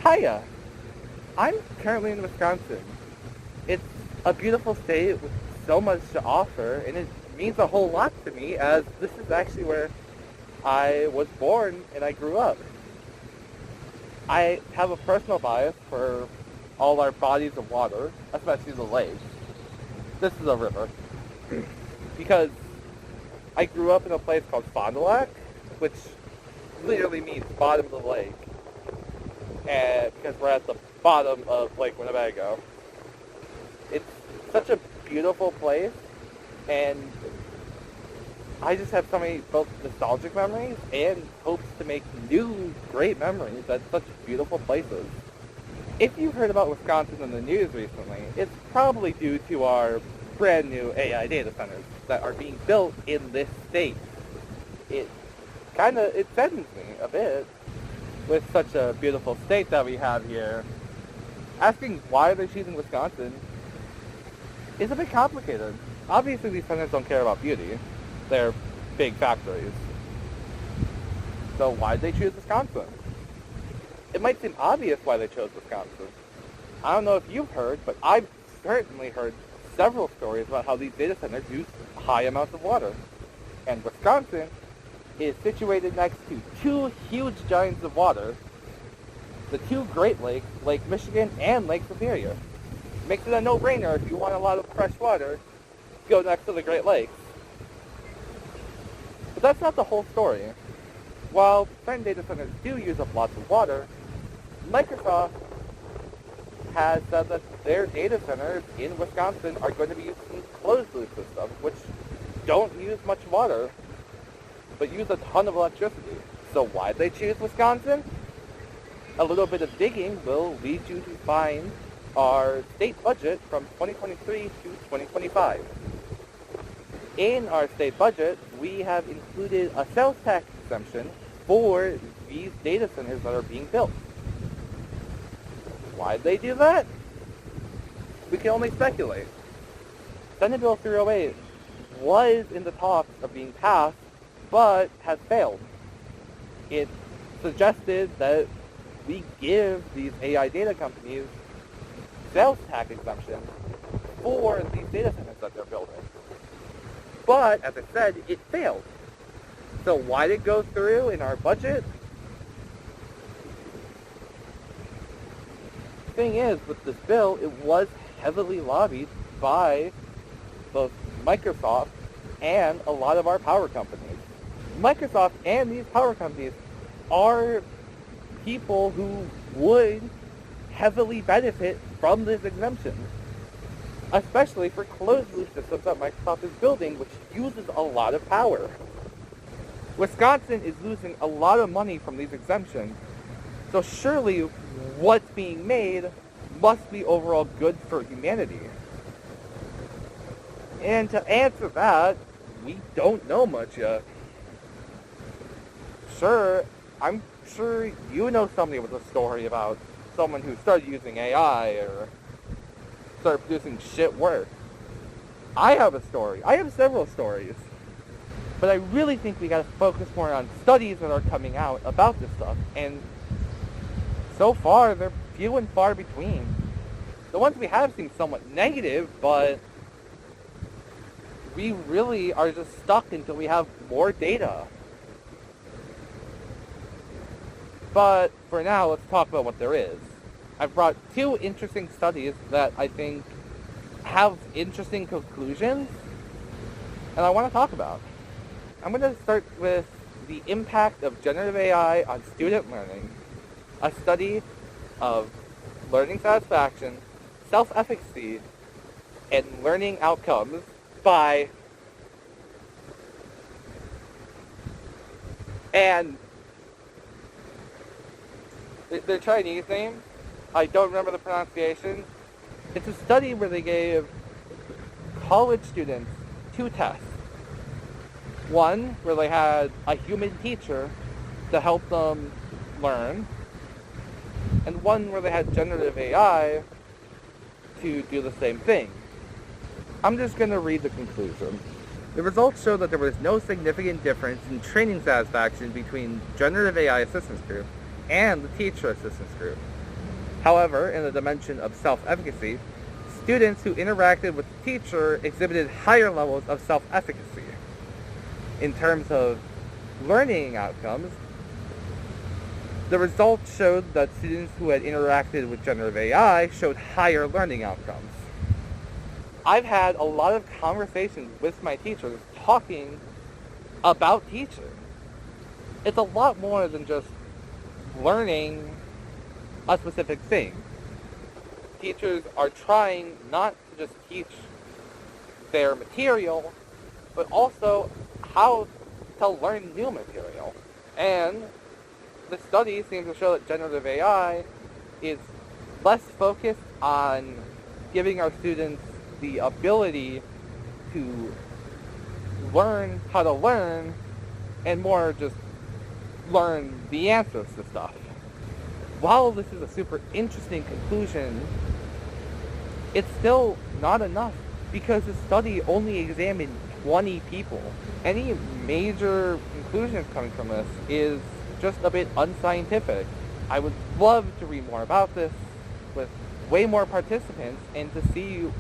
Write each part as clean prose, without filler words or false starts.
Hiya! I'm currently in Wisconsin. It's a beautiful state with so much to offer, and it means a whole lot to me as this is actually where I was born and I grew up. I have a personal bias for all our bodies of water, especially the lakes. This is a river. Because I grew up in a place called Fond du Lac, which literally means bottom of the lake. And because we're at the bottom of Lake Winnebago. It's such a beautiful place, and I just have so many both nostalgic memories and hopes to make new great memories at such beautiful places. If you've heard about Wisconsin in the news recently, it's probably due to our brand new AI data centers that are being built in this state. It it saddens me a bit with such a beautiful state that we have here. Asking why they're choosing Wisconsin is a bit complicated. Obviously, these centers don't care about beauty. They're big factories. So why did they choose Wisconsin? It might seem obvious why they chose Wisconsin. I don't know if you've heard, but I've certainly heard several stories about how these data centers use high amounts of water. And Wisconsin is situated next to two huge giants of water, the two Great Lakes, Lake Michigan and Lake Superior. Makes it a no-brainer if you want a lot of fresh water, go next to the Great Lakes. But that's not the whole story. While certain data centers do use up lots of water, Microsoft has said that their data centers in Wisconsin are going to be using closed-loop systems, which don't use much water, but use a ton of electricity. So why did they choose Wisconsin? A little bit of digging will lead you to find our state budget from 2023 to 2025. In our state budget, we have included a sales tax exemption for these data centers that are being built. Why did they do that? We can only speculate. Senate Bill 308 was in the talks of being passed, but has failed. It suggested that we give these AI data companies sales tax exemption for these data centers that they're building. But, as I said, it failed. So why did it go through in our budget? The thing is, with this bill, it was heavily lobbied by both Microsoft and a lot of our power companies. Microsoft and these power companies are people who would heavily benefit from this exemption, especially for closed-loop systems that Microsoft is building, which uses a lot of power. Wisconsin is losing a lot of money from these exemptions, so surely what's being made must be overall good for humanity. And to answer that, we don't know much yet. Sure, I'm sure you know somebody with a story about someone who started using AI or started producing shit work. I have a story. I have several stories. But I really think we gotta focus more on studies that are coming out about this stuff. And so far, they're few and far between. The ones we have seem somewhat negative, but we really are just stuck until we have more data. But for now, let's talk about what there is. I've brought two interesting studies that I think have interesting conclusions, and I want to talk about. I'm going to start with the impact of generative AI on student learning, a study of learning satisfaction, self-efficacy, and learning outcomes by... and their Chinese name, I don't remember the pronunciation. It's a study where they gave college students two tests. One where they had a human teacher to help them learn, and one where they had generative AI to do the same thing. I'm just going to read the conclusion. The results show that there was no significant difference in training satisfaction between generative AI assistance group and the teacher assistance group. However, in the dimension of self-efficacy, students who interacted with the teacher exhibited higher levels of self-efficacy. In terms of learning outcomes, the results showed that students who had interacted with generative AI showed higher learning outcomes. I've had a lot of conversations with my teachers talking about teaching. It's a lot more than just learning a specific thing. Teachers are trying not to just teach their material, but also how to learn new material. And the study seems to show that generative AI is less focused on giving our students the ability to learn how to learn and more just learn the answers to stuff. While this is a super interesting conclusion, it's still not enough because the study only examined 20 people. Any major conclusions coming from this is just a bit unscientific. I would love to read more about this with way more participants and to see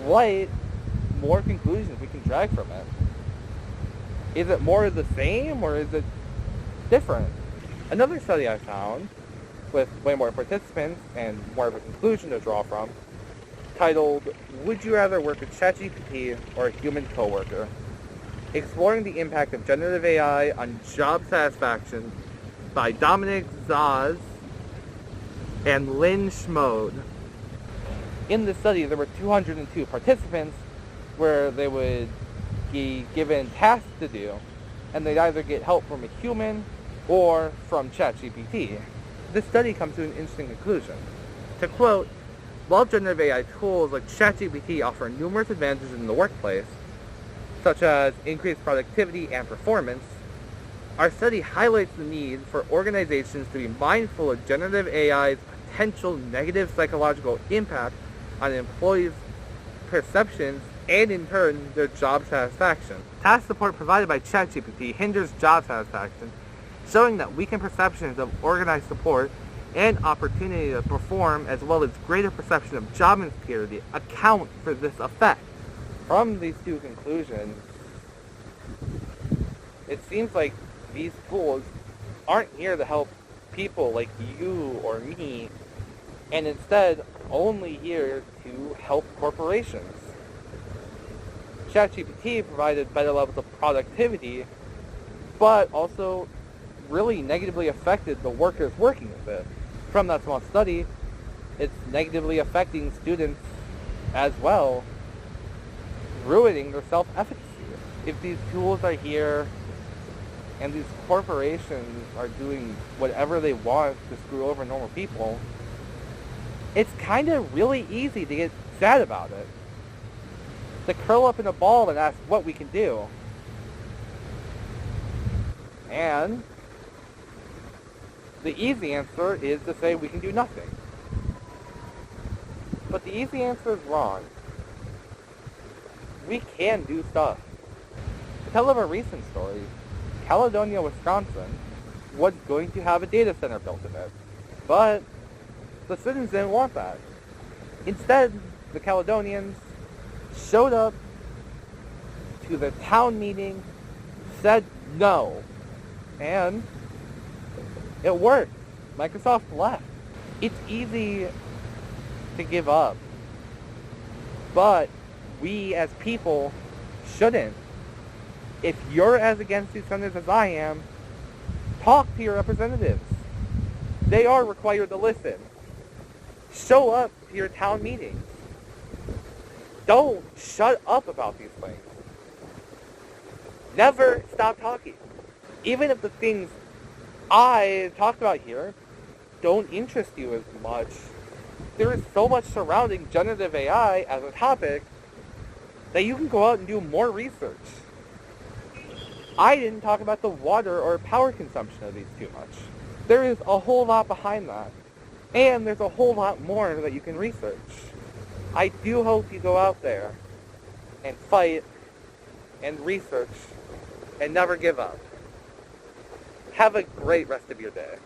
what more conclusions we can drag from it. Is it more of the same or is it different? Another study I found with way more participants and more of a conclusion to draw from, titled, "Would You Rather Work with ChatGPT or a Human Coworker?" Exploring the impact of generative AI on job satisfaction by Dominic Zaz and Lynn Schmode. In the study, there were 202 participants where they would be given tasks to do, and they'd either get help from a human or from ChatGPT. This study comes to an interesting conclusion. To quote, "While generative AI tools like ChatGPT offer numerous advantages in the workplace, such as increased productivity and performance, our study highlights the need for organizations to be mindful of generative AI's potential negative psychological impact on employees' perceptions and, in turn, their job satisfaction. Task support provided by ChatGPT hinders job satisfaction, showing that weakened perceptions of organized support and opportunity to perform, as well as greater perception of job insecurity, account for this effect." From these two conclusions, it seems like these tools aren't here to help people like you or me, and instead only here to help corporations. ChatGPT provided better levels of productivity, but also really negatively affected the workers working with it. From that small study, it's negatively affecting students as well, ruining their self-efficacy. If these tools are here and these corporations are doing whatever they want to screw over normal people, it's kind of really easy to get sad about it. To curl up in a ball and ask what we can do. And the easy answer is to say we can do nothing. But the easy answer is wrong. We can do stuff. To tell of a recent story, Caledonia, Wisconsin was going to have a data center built in it. But the citizens didn't want that. Instead, the Caledonians showed up to the town meeting, said no, and it worked. Microsoft left. It's easy to give up, but we as people shouldn't. If you're as against these centers as I am, talk to your representatives. They are required to listen. Show up to your town meetings. Don't shut up about these things. Never stop talking. Even if the things I talked about here don't interest you as much, there is so much surrounding generative AI as a topic that you can go out and do more research. I didn't talk about the water or power consumption of these too much. There is a whole lot behind that. And there's a whole lot more that you can research. I do hope you go out there and fight and research and never give up. Have a great rest of your day.